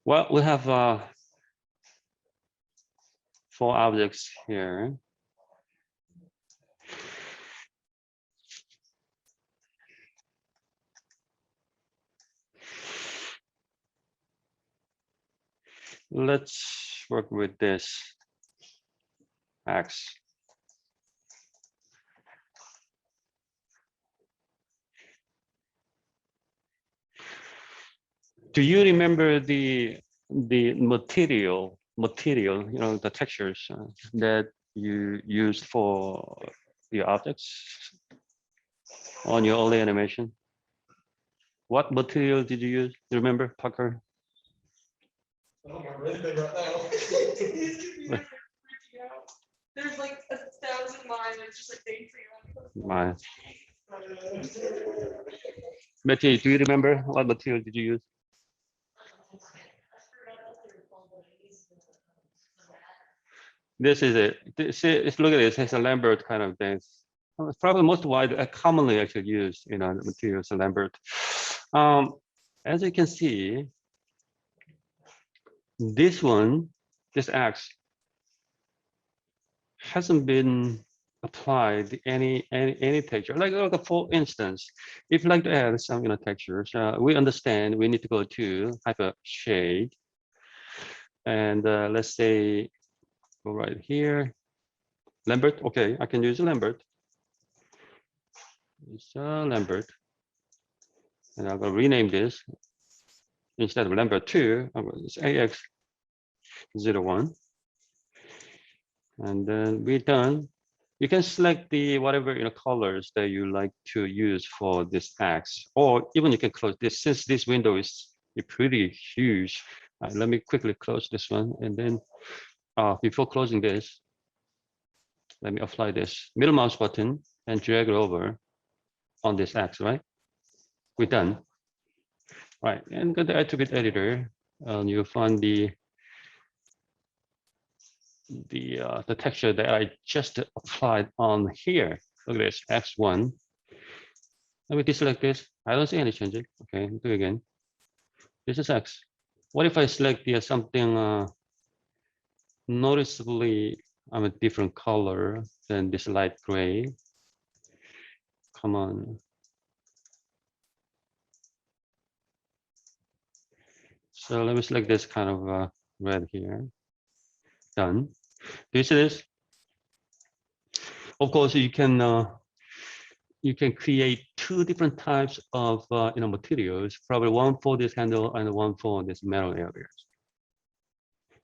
Well, we have 4 objects here. Let's work with this X. Do you remember the material, you know, the textures that you used for your objects on your early animation? What material did you use? Do you remember, Parker? I don't remember anything right now. There's like 1,000 lines. It's just like dating for you. Mine. Matthew, do you remember what material did you use? This is it. Look at this. It's a Lambert kind of thing. It's probably most commonly actually used, you know, materials Lambert. As you can see, this one, this X, hasn't been applied any texture. Like for instance, if you like to add some, you know, textures, we understand we need to go to hyper shade, and let's say go right here, Lambert. Okay, I can use Lambert. It's Lambert, and I'm gonna rename this. Instead of Lambert 2, I'm going to use AX01, and then we're done. You can select the whatever, you know, colors that you like to use for this X, or even you can close this. Since this window is pretty huge, let me quickly close this one, and then before closing this, let me apply this middle mouse button and drag it over on this X. Right, we're done. Right, and go to attribute editor, and you'll find the texture that I just applied on here. Look at this, X1. Let me deselect this. I don't see any changes. Okay, do it again. This is X. What if I select the something noticeably a different color than this light gray? Come on. So let me select this kind of red here. Done. Do you see this? Of course, you can create 2 different types of you know, materials. Probably one for this handle and one for this metal areas,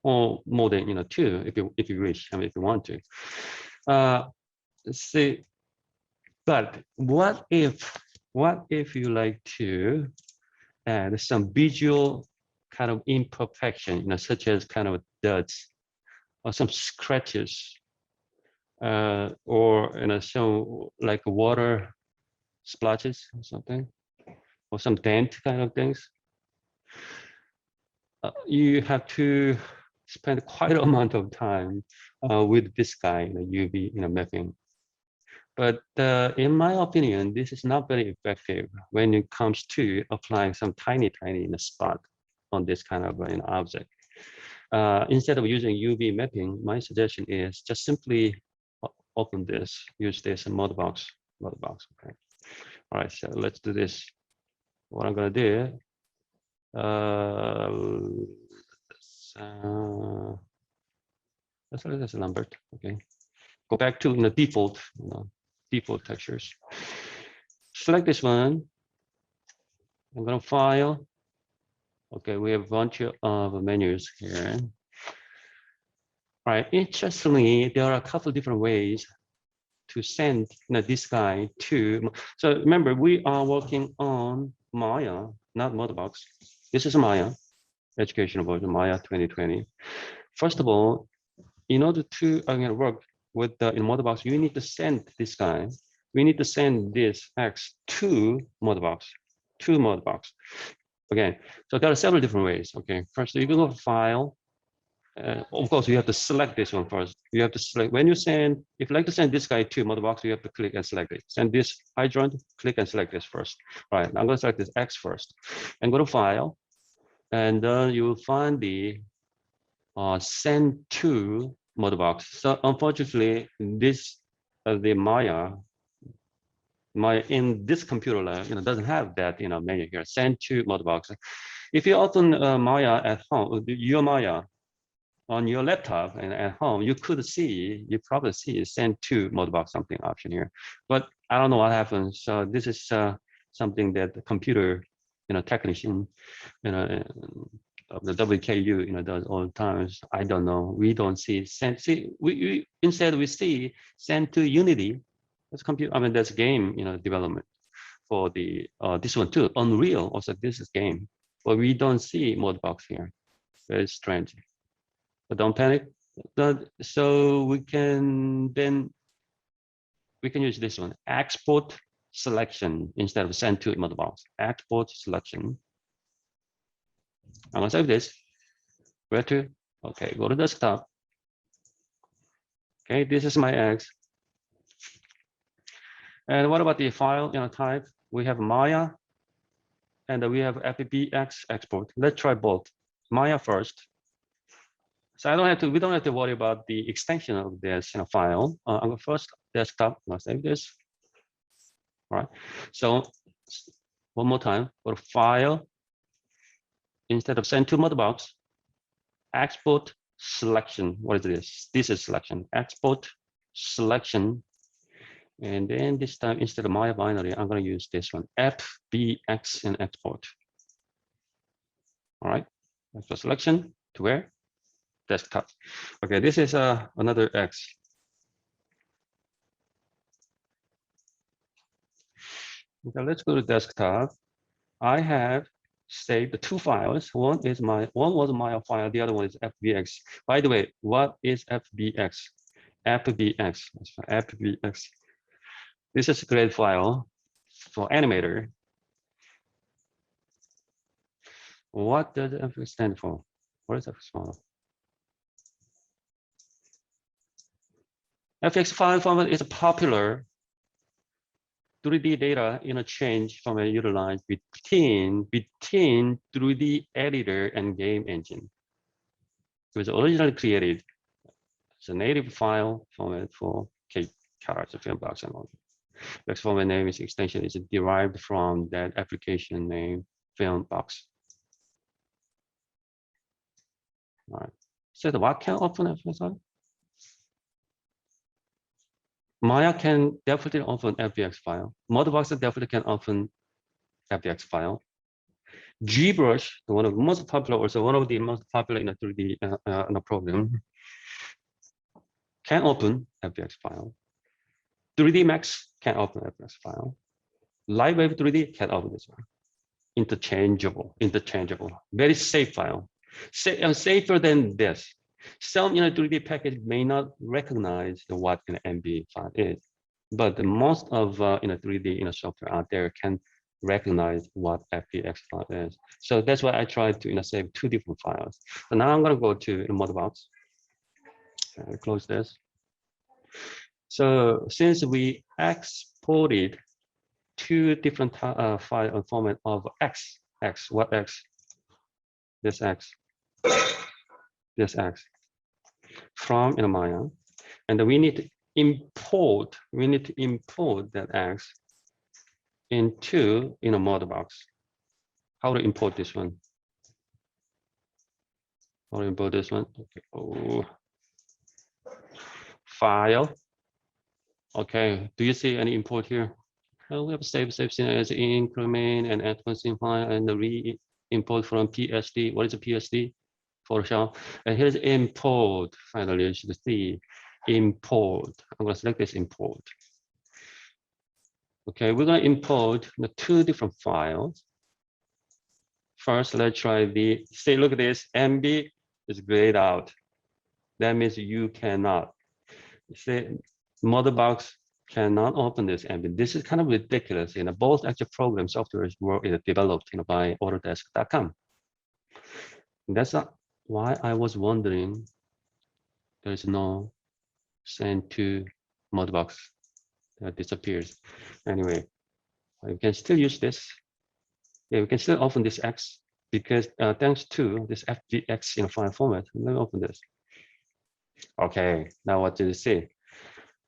or more than, you know, 2 if you wish. I mean, if you want to. See, but what if you like to add some visual kind of imperfection, you know, such as kind of dots or some scratches, or, you know, some like water splotches or something, or some dent kind of things. You have to spend quite an amount of time with this guy, you know, UV, you know, mapping. But in my opinion, this is not very effective when it comes to applying some tiny, you know, spot on this kind of, you know, object. Instead of using UV mapping, my suggestion is just simply open this, use this mode box. Okay. All right, so let's do this. What I'm going to do, let's look at Lambert. Okay, go back to, you know, default, you know, default textures. Select this one. I'm going to file. Okay, we have a bunch of menus here. All right, interestingly, there are a couple of different ways to send, you know, this guy to. So remember, we are working on Maya, not Modelbox. This is Maya, educational version, Maya 2020. First of all, in order to work with the in Modelbox, you need to send this guy. We need to send this X to Modelbox, Okay, so there are several different ways. Okay, first you can go to File. Of course, you have to select this one first. You have to select when you send. If you like to send this guy to Modelbox, you have to click and select it. Send this hydrant, click and select this first. All right, I'm going to select this X first, and go to File, and then you will find the send to mode box. So unfortunately, this the Maya in this computer lab, doesn't have that menu here. Send to mode box. If you open Maya at home, your Maya on your laptop and at home, you probably see send to mode box something option here. But I don't know what happens. So this is something that the computer, technician, of the WKU, does all the times. I don't know. We don't see send. See, we instead we see send to Unity. That's computer. I mean, that's game, development for the this one too. Unreal also this is game, but we don't see mode box here. Very strange. But don't panic. So we can use this one. Export selection instead of send to mode box. Export selection. I'm gonna save this. Where to? Okay, go to desktop. Okay, this is my X. And what about the file type? We have Maya and we have FBX export. Let's try both. Maya first. So we don't have to worry about the extension of this file. I'm going first desktop. I'm gonna save this. All right. So one more time, go to file. Instead of send to mode box, export selection. What is this? This is selection. Export selection. And then this time, instead of Maya binary, I'm going to use this one, FBX and export. All right, export selection to where? Desktop. Okay, this is another X. Okay, let's go to desktop. I have saved the two files. One was Maya file, the other one is FBX. By the way, what is FBX? FBX. FBX. This is a great file for animator. What does FBX stand for? What is FBX file? FBX file format is a popular 3D data interchange format utilized between 3D editor and game engine. It was originally created as a native file format for character film box and all. The format name is extension is derived from that application name film box. All right. So what can open FBX? Maya can definitely open FBX file. Modbox definitely can open FBX file. GBrush, one of the most popular, also one of the most popular in a 3D program, can open FBX file. 3D Max can open FBX file. Lightwave 3D can open this one. Interchangeable, very safe file. Safer than this. Some 3D package may not recognize what an MB file is, but most of 3D software out there can recognize what FBX file is. So that's why I tried to save two different files. So now I'm going to go to Modbox. Close this. So since we exported two different file format of X, what X? This X. This X from Maya, and we need to import that X into Modbox. How to import this one? How to import this one? Okay. Oh. File. Okay. Do you see any import here? Well, we have save as increment and add constant file and the re-import from PSD. What is a PSD? Photoshop. And here's import. Finally, you should see import. I'm going to select this import. Okay, we're going to import the two different files. First, let's try say, look at this. MB is grayed out. That means you cannot. Say, Modbox cannot open this MB. This is kind of ridiculous. Both actual program software were developed by Autodesk.com. That's not why I was wondering there's no send to Modbox that disappears. Anyway, we can still use this. Yeah, we can still open this X. because thanks to this FBX file format. Let me open this. Okay, now what do you see?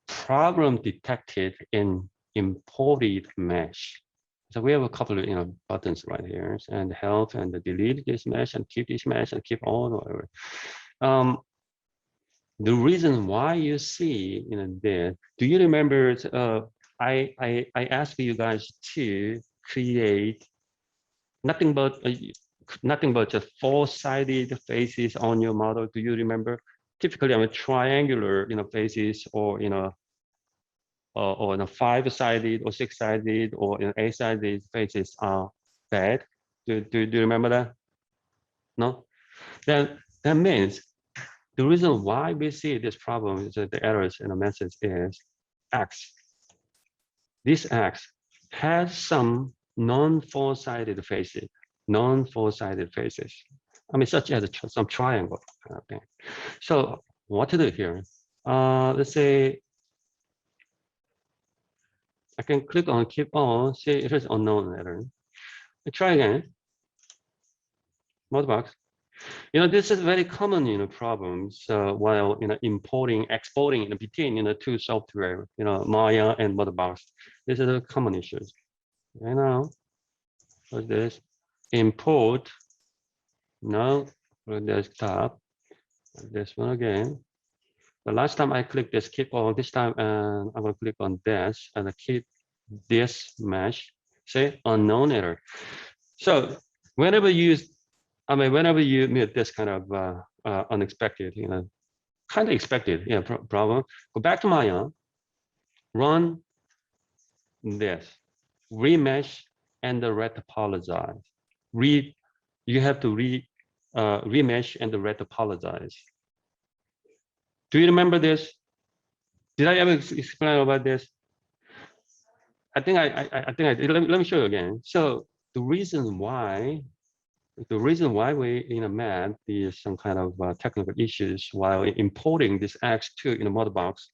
Problem detected in imported mesh. So we have a couple of buttons right here, and help and delete this mesh and keep this mesh and keep all whatever. The reason why you see there, do you remember I asked you guys to create nothing but just four-sided faces on your model? Do you remember? Typically, triangular faces, or or five-sided or six-sided or eight-sided faces are bad. Do you remember that? No. Then that means the reason why we see this problem is that the errors in the message is X. This X has some non-four-sided faces, non-four-sided faces. Such as some triangle. Okay. So what to do here? Let's say I can click on keep on. See, it is unknown error. Try again. Mode box. This is very common, problems while importing, exporting between two software, Maya and Motherbox. This is a common issues. Right now, what's this? Import. Now, desktop. This one again. The last time I clicked this keep on, this time I'm going to click on this and keep this mesh. Say unknown error. So whenever you meet this kind of unexpected, kind of expected, problem, go back to Maya, run this, remesh, and retopologize. You have to remesh and retopologize. Do you remember this? Did I ever explain about this? I think I did. Let me show you again. So the reason why we met these some kind of technical issues while importing this X2 in the mother box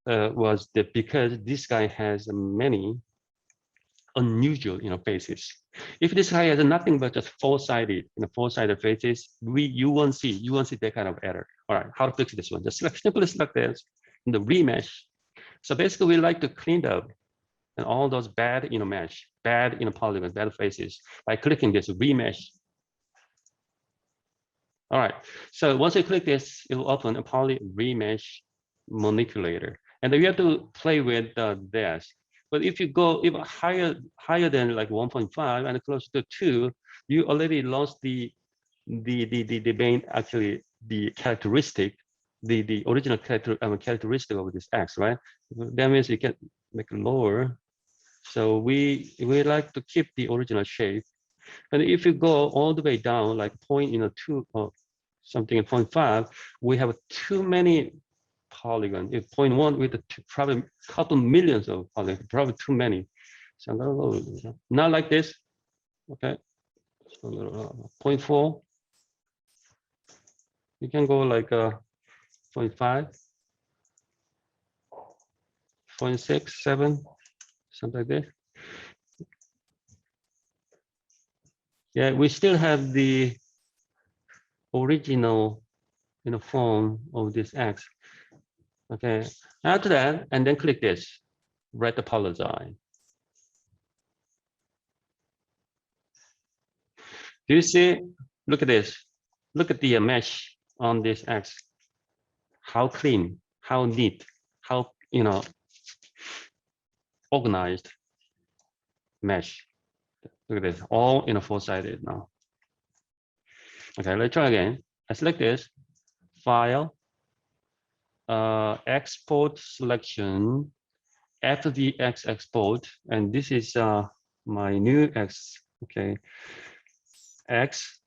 was that because this guy has many unusual faces. If this guy has nothing but just four-sided faces, you won't see that kind of error. All right, how to fix this one? Just simply select this in the remesh. So basically, we like to clean up and all those bad mesh, bad polygons, bad faces by clicking this remesh. All right, so once you click this, it will open a poly remesh manipulator, and then you have to play with this. But if you go even higher than like 1.5 and close to 2, you already lost the main, actually the characteristic, the original characteristic of this X, right? That means you can make it lower. So we like to keep the original shape. And if you go all the way down, like 2 or something at 0.5, we have too many polygons. If 0.1 with probably a couple millions of polygons, probably too many. So I'm gonna go not like this. Okay, so 0.4. You can go like 0.5, 0.6, 7, something like this. Yeah, we still have the original form of this X. Okay, after that, and then click this, retopologize. Do you see? Look at this. Look at the mesh on this X. How clean, how neat, how organized mesh. Look at this, all four-sided now. Okay, let's try again. I select this, file, export selection, FVX export, and this is my new X. Okay, X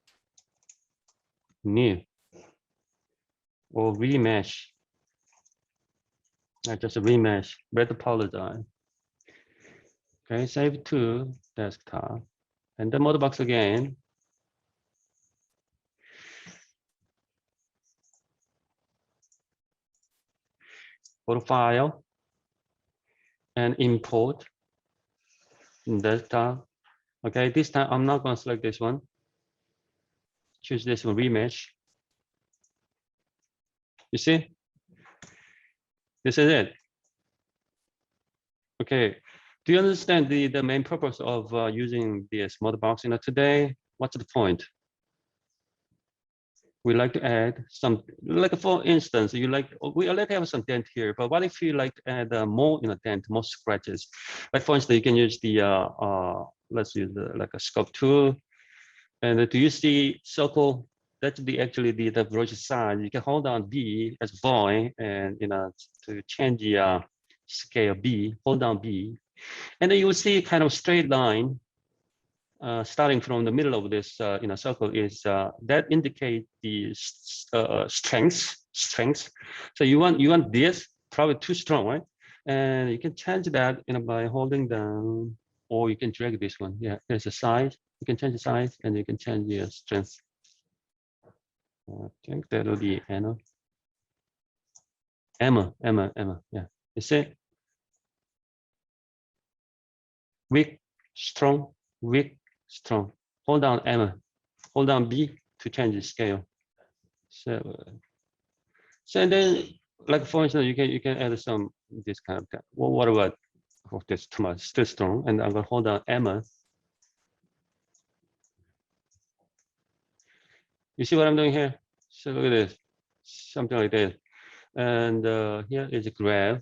new or remesh. I just remesh, retopologize. Okay, save to desktop, and the model box again. Go to file and import desktop. Okay, this time I'm not going to select this one. choose this one, remesh. You see? This is it. Okay. Do you understand the main purpose of using this model box? Today, what's the point? We like to add some, like for instance, we like to have some dent here, but what if you like to add more dent, more scratches? Like for instance, you can use the, let's use like a sculpt tool. And do you see circle? That's actually the brush size. You can hold down B as boy and, to change the scale B, hold down B. And then you will see kind of straight line starting from the middle of this circle is that indicate the strength. So you want this probably too strong, right? And you can change that by holding down, or you can drag this one. Yeah, there's a size. You can change the size, and you can change the strength. I think that will be Emma. Yeah, you see, weak, strong, weak, strong. Hold down Emma. Hold down B to change the scale. So and then, like for instance, you can add some this kind of. Well, what about? Oh, this too much. Still strong, and I'm gonna hold down Emma. You see what I'm doing here? So look at this, something like this, and here is a graph.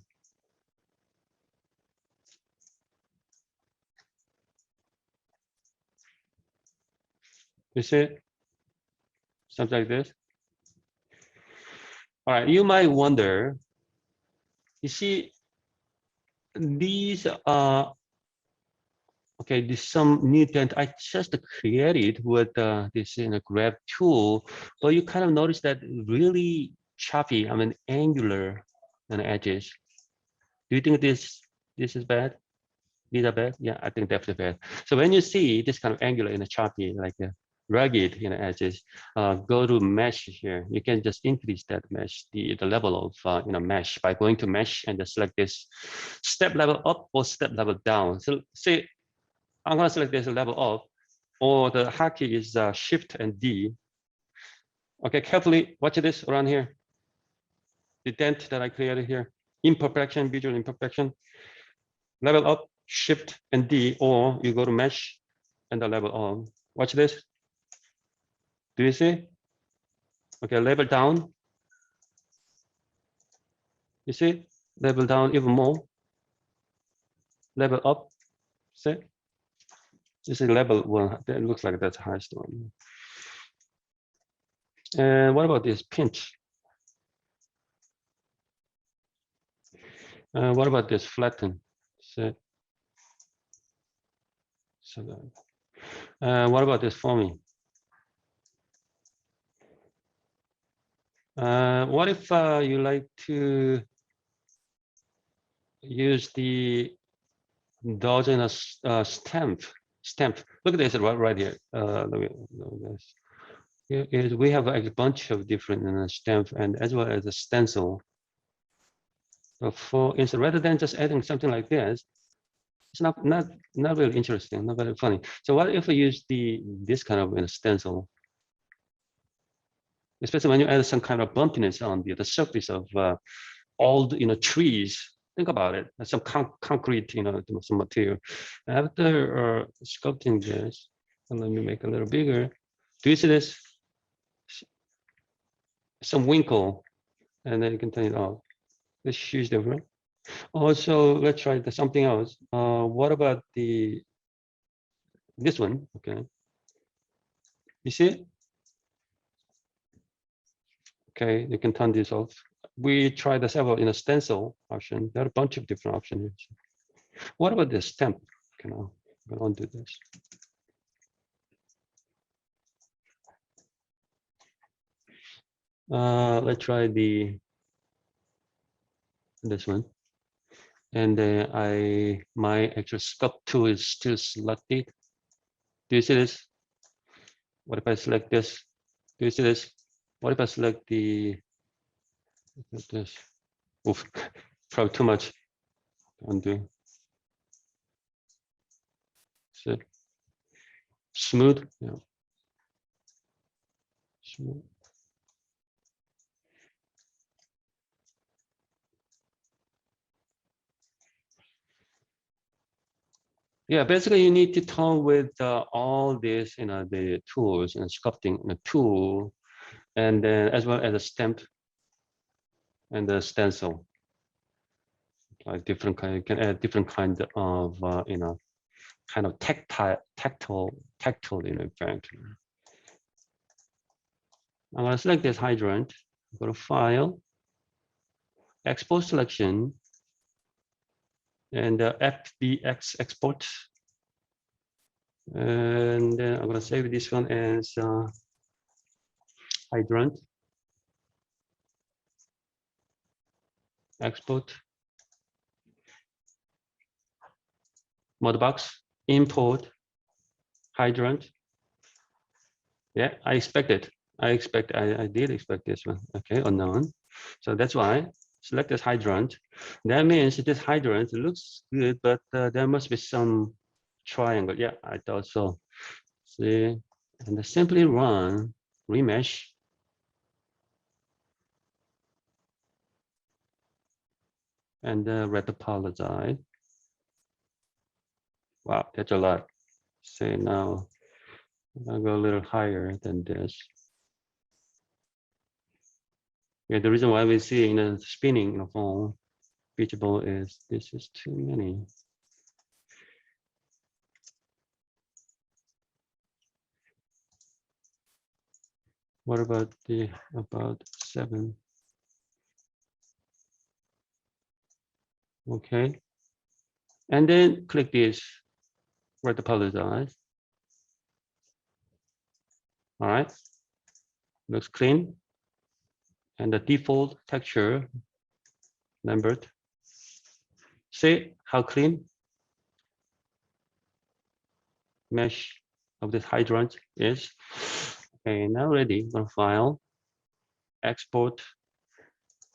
You see, something like this. All right, you might wonder. You see, these are okay. This some new dent I just created with this graph tool, but you kind of notice that really choppy. I mean, angular and edges. Do you think this is bad? These are bad? Yeah, I think definitely bad. So when you see this kind of angular and choppy, like rugged edges, go to mesh here. You can just increase that mesh, the level of mesh by going to mesh and just select this step level up or step level down. So say I'm gonna select this level up, or the hotkey is Shift and D. Okay, carefully watch this around here. The dent that I created here, imperfection, visual imperfection. Level up, Shift and D, or you go to mesh and the level on. Watch this. Do you see? Okay, level down. You see? Level down even more. Level up. See? This is level 1. It looks like that's the highest one. And what about this pinch? What about this flatten? See? So what about this forming? What if you like to use the Indulgence stamp? Look at this right here. Let me this. Here is we have a bunch of different stamps and as well as a stencil. So for instance, rather than just adding something like this, it's not really interesting, not very funny. So what if we use this kind of stencil, especially when you add some kind of bumpiness on the surface of old trees. Think about it, some concrete, some material. After sculpting this, and let me make it a little bigger. Do you see this? Some winkle, and then you can turn it off. This huge difference. Also, let's try something else. What about this one? Okay. You see? Okay, you can turn this off. We tried several in a stencil option. There are a bunch of different options. What about this stamp? Okay, now I'm going to undo this. Let's try this one. And my actual sculpt tool is still selected. Do you see this? What if I select this? Do you see this? What if I select this? Oof, probably too much. Undo. So smooth. Yeah. Yeah, basically you need to turn with all these, the tools and sculpting tool, and then as well as a stamp and the stencil. Like different kind, you can add different kind of kind of tactile effect. I'm gonna select this hydrant, go to File, Export Selection, and FBX Export. And then I'm gonna save this one as hydrant. Export. Modbox, import, hydrant. Yeah, I did expect this one. Okay, unknown. So that's why select this hydrant. That means this hydrant looks good, but there must be some triangle. Yeah, I thought so. See, and simply run Remesh. And retopologize. Wow, that's a lot. Say now, I'll go a little higher than this. Yeah, the reason why we see spinning phone visible is this is too many. What about about 7? Okay, and then click this retopologize. All right, looks clean, and the default texture numbered. See how clean mesh of this hydrant is. Okay, now ready for File, Export,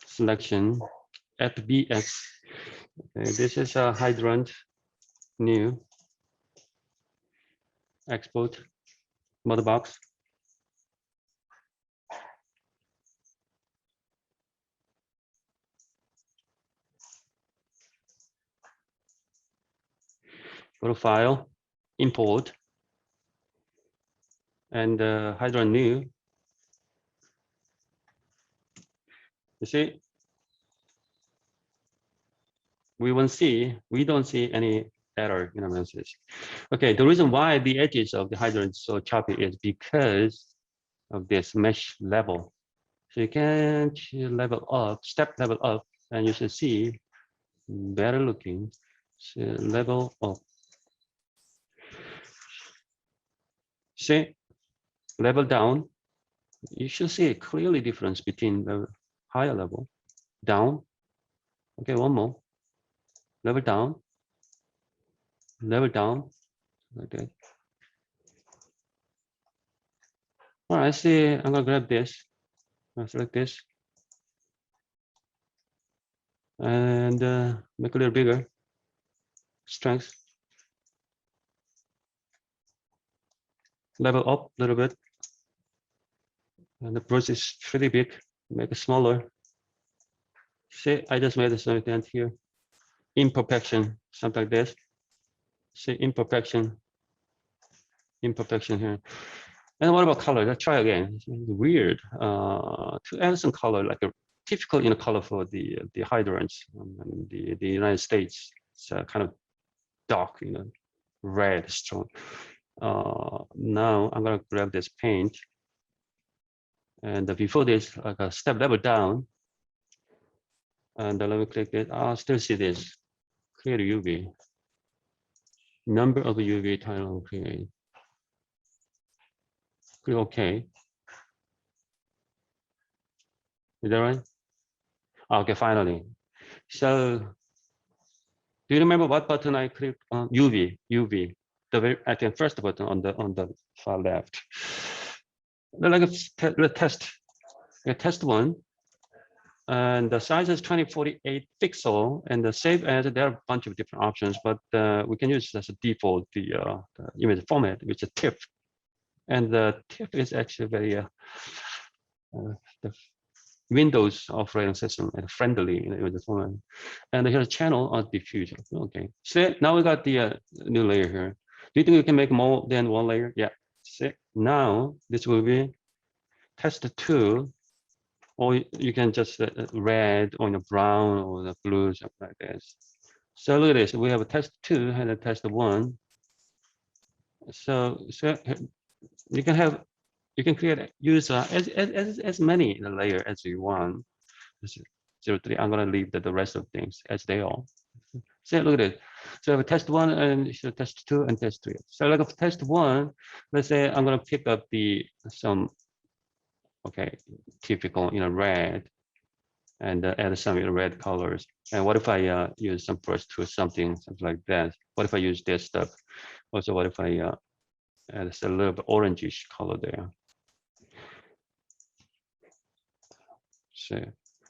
Selection, FBX. Okay, this is a hydrant, new, export, mother box. Go to File, Import, and hydrant new. You see, we don't see any error in a message. Okay, the reason why the edges of the hydrant is so choppy is because of this mesh level. So you can level up, step level up, and you should see better looking. So level up. See, level down. You should see a clearly difference between the higher level, down. Okay, one more. Level down, like that. All right, see, I'm gonna grab this. I'll select this. And make a little bigger. Strength. Level up a little bit. And the brush is pretty big. Make it smaller. See, I just made a something here. Imperfection, something like this. See, imperfection here. And what about color? Let's try again. It's weird. To add some color, like a typical color for the hydrants in the United States. It's kind of dark, red, strong. Now I'm gonna grab this paint, and before this, like a step level down, and let me click it. I'll still see this. Create UV. Number of UV title create. Click OK. Is that right? Okay, finally. So, do you remember what button I clicked on? UV. The very, I think first button on the far left. Let's test one. And the size is 2048 pixel, and the save as, there are a bunch of different options, but we can use as a default the image format, which is TIFF. And the TIFF is actually very the Windows operating system and friendly with the phone. And here's a channel on diffusion. Okay, so now we got the new layer here. Do you think we can make more than one layer? Yeah. So now this will be test 2, or you can just red or brown or the blue, something like this. So look at this. We have a test 2 and a test 1. So you can create use as many layer as you want. 0, 3. I'm gonna leave the rest of things as they are. So look at it. So I have a test 1 and test 2 and test 3. So like a test 1, let's say I'm gonna pick up some typical red and add some red colors. And what if I use some brush to something like that? What if I use this stuff? Also, what if I add a little bit orangish color there? So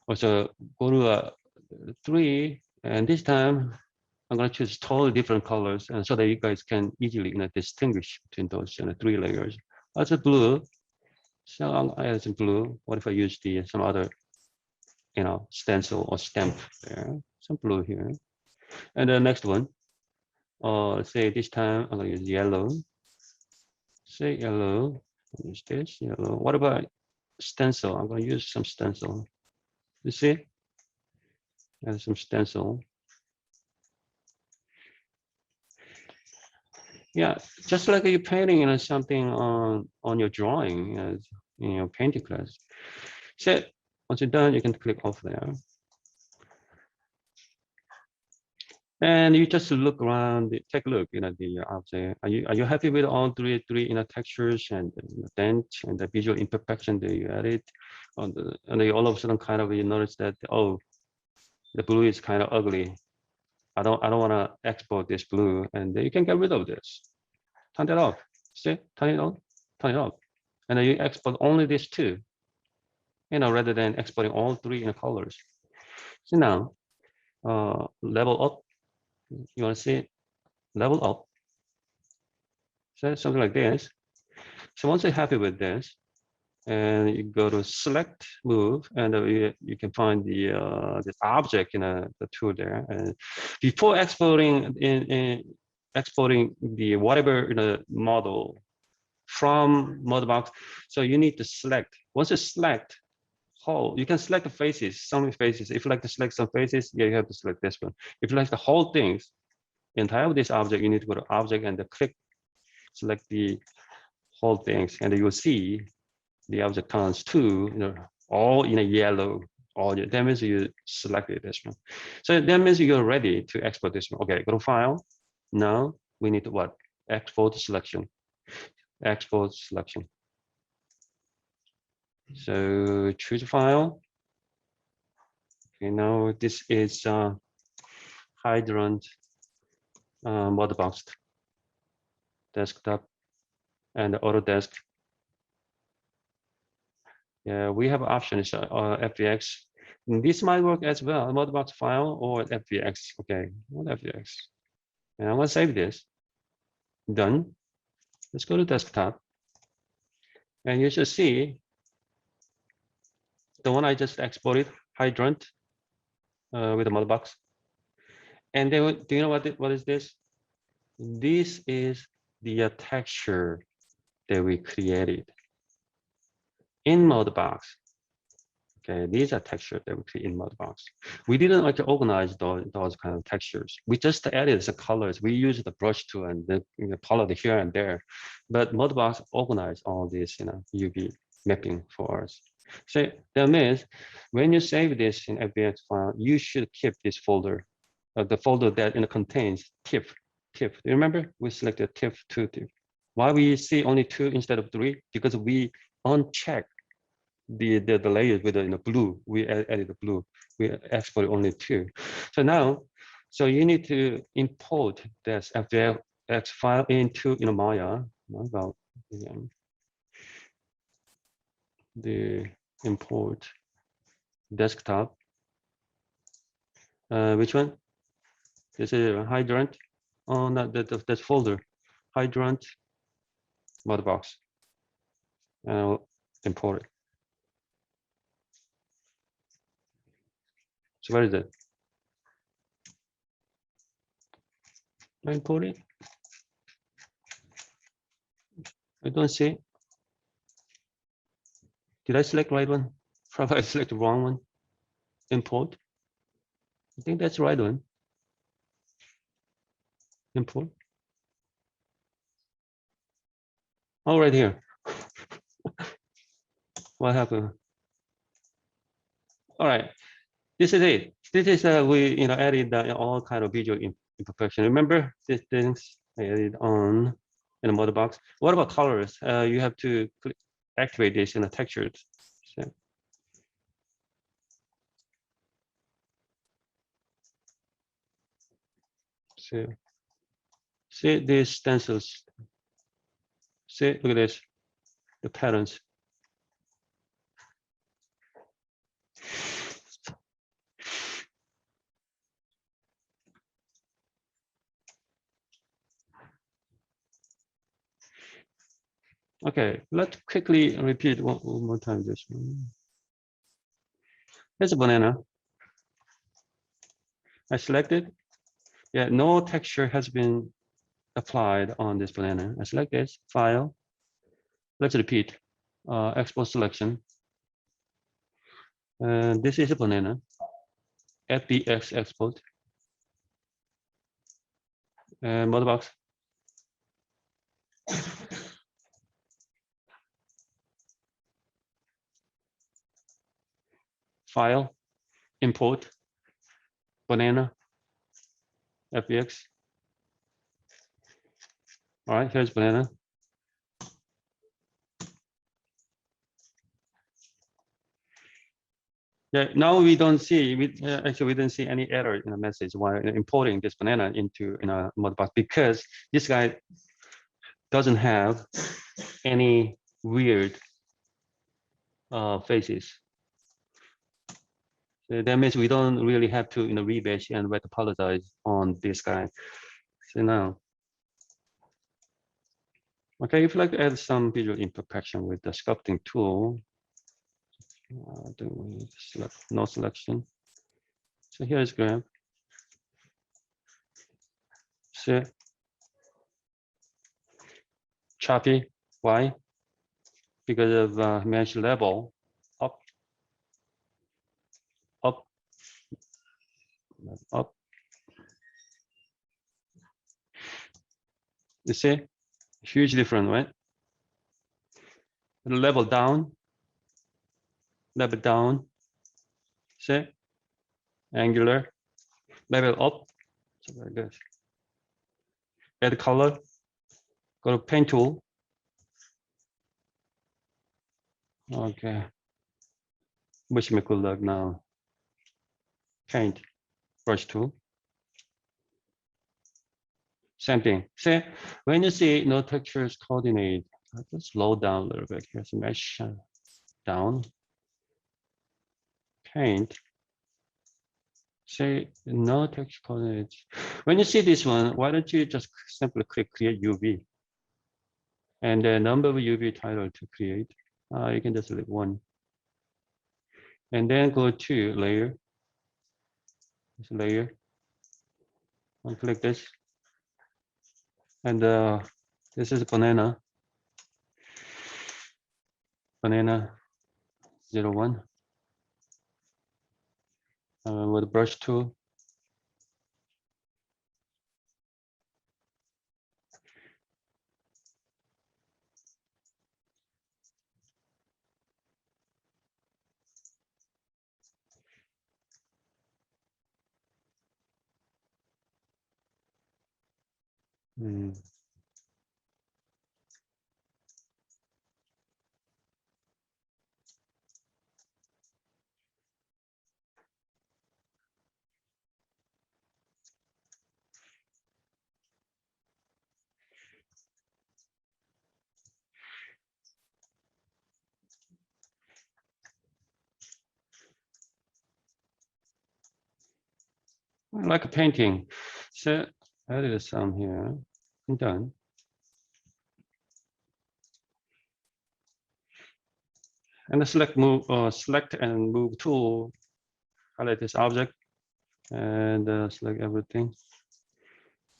also go to 3, and this time I'm going to choose totally different colors, and so that you guys can easily distinguish between those 3 layers. Also blue. So I'll add some blue. What if I use some other stencil or stamp there? Some blue here. And the next one, let's say this time I'm going to use yellow. Say yellow. Use this yellow. What about stencil? I'm going to use some stencil. You see? Add some stencil. Yeah, just like you're painting something on your drawing in your painting class. So once you're done, you can click off there. And you just look around, take a look, the object. Are you happy with all three textures and the dent and the visual imperfection that you added? And then all of a sudden, kind of you notice that, oh, the blue is kind of ugly. I don't want to export this blue, and you can get rid of this. Turn that off. See, turn it on, turn it off, and then you export only these 2. Rather than exporting all 3 colors. So now, level up. You want to see it? Level up. So something like this. So once you're happy with this, and you go to select move, and you can find this object in the tool there. And before exporting exporting the whatever model from model box, so you need to select. Once you select whole, you can select the faces, some faces. If you like to select some faces, yeah, you have to select this one. If you like the whole things, entire of this object, you need to go to object and click, select the whole things, and you will see the object counts to all in a yellow. All that means you selected this one. So that means you're ready to export this one. Okay, go to file. Now we need to what? Export selection. Export selection. So choose a file. Okay, now this is hydrant model box desktop and Autodesk. Yeah, we have options FBX. This might work as well, model box file or FBX. Okay, what FBX? And I'm gonna save this. Done. Let's go to desktop, and you should see the one I just exported, hydrant with the model box. And then, do you know what is this? This is the texture that we created in model box. Okay, these are textures that we create in model box. We didn't like to organize those kind of textures. We just added the colors. We use the brush tool and the color here and there. But model box organized all this UV mapping for us. So that means when you save this in FBX file, you should keep this folder, the folder that contains TIFF. TIFF. Do you remember? We selected TIFF 2 TIFF. Why we see only 2 instead of 3? Because we unchecked the layers with the blue. We added the blue. We exported only 2. So now, so you need to import this FBX file into Maya. About the import desktop. Which one? This is hydrant. Oh, no, that folder. Hydrant model box. Import it. So where is it? I import it. I don't see. Did I select right one? Probably I select the wrong one. Import. I think that's the right one. Import. Oh, right here. What happened? All right. This is it. This is we added all kind of visual imperfection. Remember these things I added on in the model box. What about colors? You have to activate this in the textures. So, see these stencils. See, look at this, the patterns. Okay, let's quickly repeat one more time this one. Here's a banana. I selected. Yeah, no texture has been applied on this banana. I select this file. Let's repeat. Export selection. And this is a banana. FBX export. And model box. File. Import. Banana. FBX. All right, here's banana. Yeah, now we don't see, actually we didn't see any error in the message while importing this banana into a model box because this guy doesn't have any weird faces. So that means we don't really have to rebash and wet apologize on this guy. So now, okay, if you like to add some visual imperfection with the sculpting tool, then we select no selection. So here's grab. So choppy. Why? Because of mesh level up, up, up. You see, huge difference, right? Level down, see, angular, level up. So very good. Add color, go to paint tool. Okay. Wish me good luck now. Paint, brush tool. Same thing. See, when you see no textures coordinate, just slow down a little bit. Here's mesh down. Paint. See, no texture coordinates. When you see this one, why don't you just simply click create UV? And the number of UV title to create, you can just select one. And then go to layer. This layer. And click this. And this is banana. Banana 01. With brush tool. Like a painting. So I added some here. I'm done. And the select and move tool. Highlight this object. and select everything.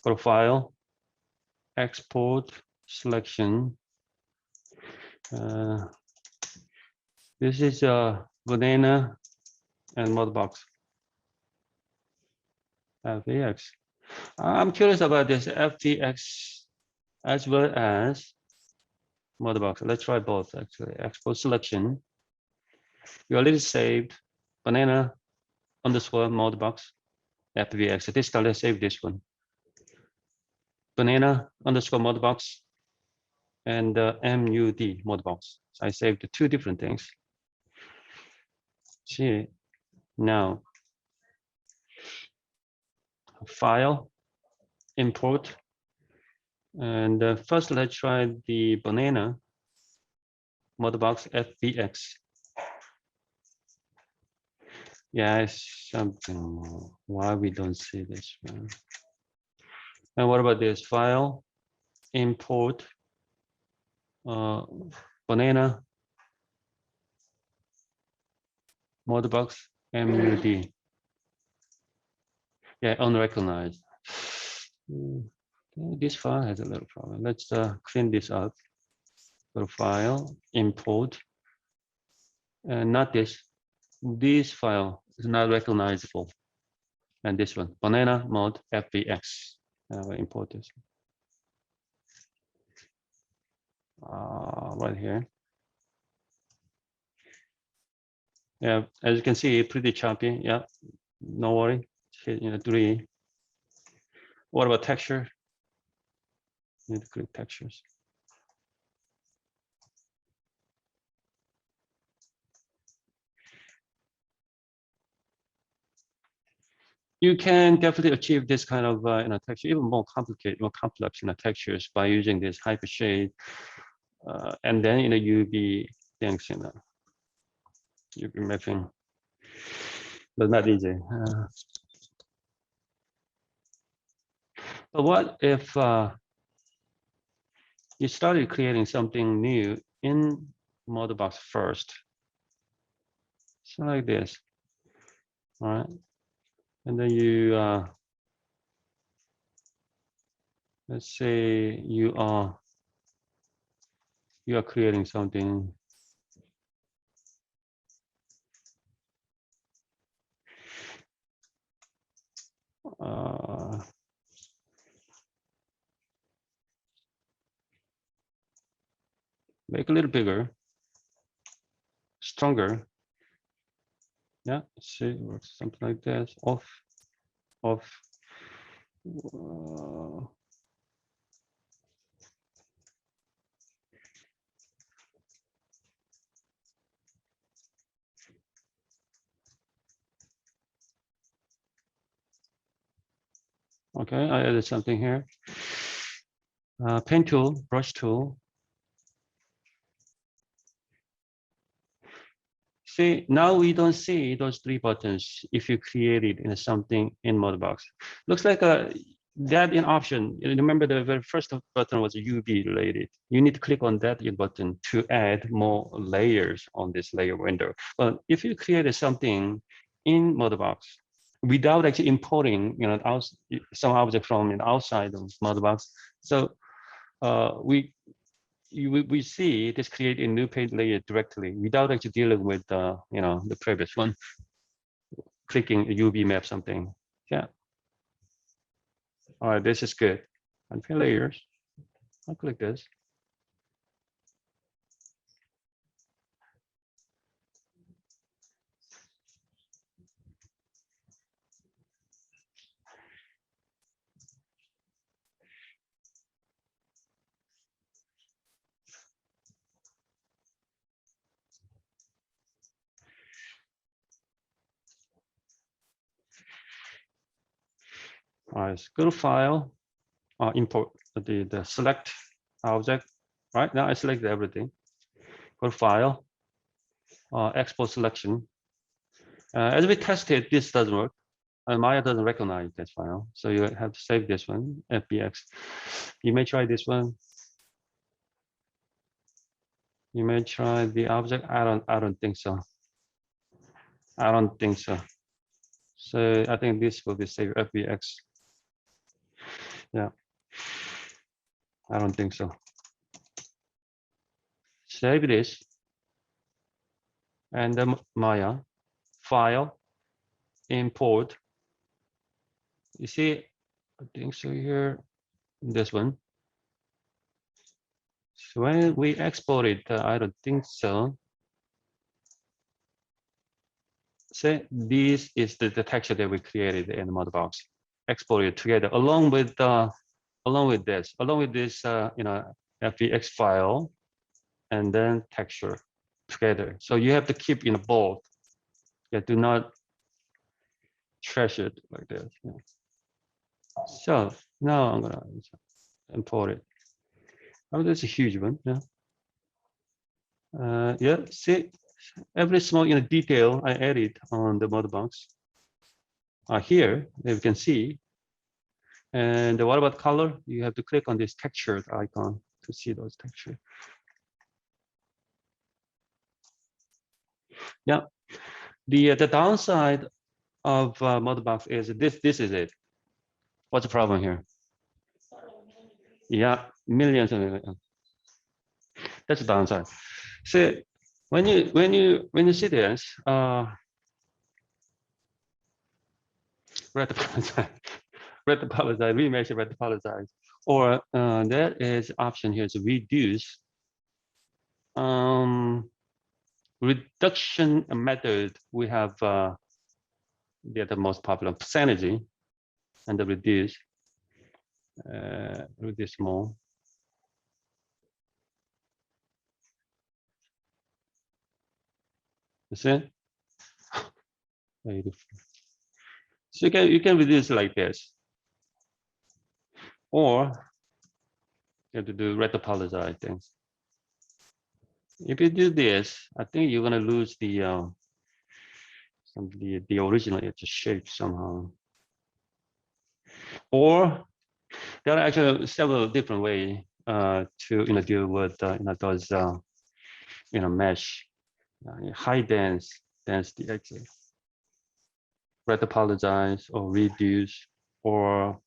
Go to File, Export, Selection. This is a banana and Modbox. FVX. I'm curious about this FVX as well as Modbox. Let's try both actually. Export selection. We already saved banana underscore Modbox FVX. This time let's save this one. Banana underscore Modbox and MUD Modbox. So I saved two different things. See now. File, import, and first let's try the banana Modbox FVX. Yeah, it's something. Why we don't see this one? And what about this file? Import banana Modbox MUD. Yeah, unrecognized. This file has a little problem. Let's clean this up. Go to file, import, and not this. This file is not recognizable. And this one, banana mod FVX. We'll import this. Right here. Yeah, as you can see, pretty choppy. Yeah, no worry. Hit 3. What about texture? Need to click textures. You can definitely achieve this kind of texture, even more complicated, more complex textures by using this hypershade, and then UV things, UV mapping. But not easy. But what if you started creating something new in Modbox first? So like this, all right? And then you, let's say you are creating something. Make a little bigger, stronger. Yeah, see, works something like this. Off. Okay, I added something here. Pen tool, brush tool. See, now we don't see those 3 buttons if you created something in Modbox. Looks like that in option. Remember the very first button was UV related. You need to click on that button to add more layers on this layer window. But if you created something in Modbox without actually importing, some object from outside of Modbox, so we see this create a new paint layer directly without actually dealing with the previous one. Clicking UV map something. Yeah. All right, this is good. Unpaint layers. I'll click this. All right, go to file, import the select object. Right now I select everything. Go to file, export selection. As we tested, this doesn't work. And Maya doesn't recognize that file, so you have to save this one, FBX. You may try this one. You may try the object. I don't think so. I don't think so. So I think this will be say FBX. Yeah, I don't think so. Save this and then Maya file import. You see, I think so here. This one. So when we export it, I don't think so. Say this is the texture that we created in the model box. Export it together along with this, FBX file, and then texture together. So you have to keep in both. Yeah, do not trash it like this. Yeah. So now I'm gonna import it. Oh, that's a huge one. Yeah. Yeah. See, every small detail I added on the model box are here. As you can see. And what about color? You have to click on this textured icon to see those textures. Yeah. The downside of model box is this. This is it. What's the problem here? Yeah, millions of millions. That's the downside. So when you see this, apologize, remesh, apologize, or there is option here to reduce. Reduction method, we have the most popular percentage and the reduce more. You see? So you can reduce like this, or you have to do retopologize things. If you do this, I think you're gonna lose the original shape somehow. Or there are actually several different ways to deal with those mesh high density actually. Retopologize or reduce, or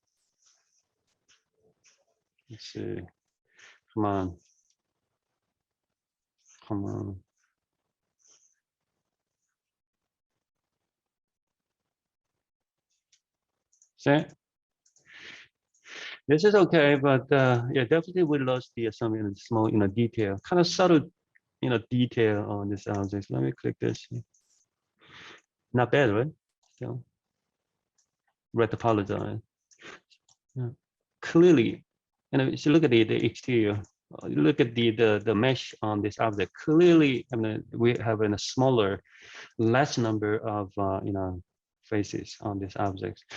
let's see, come on. See, this is okay, but yeah, definitely we lost some small detail, kind of subtle detail on this object. Let me click this. Not bad, right? So retopologize. Yeah. Clearly, if you look at the exterior, look at the mesh on this object. Clearly, we have a smaller, less number of faces on this object.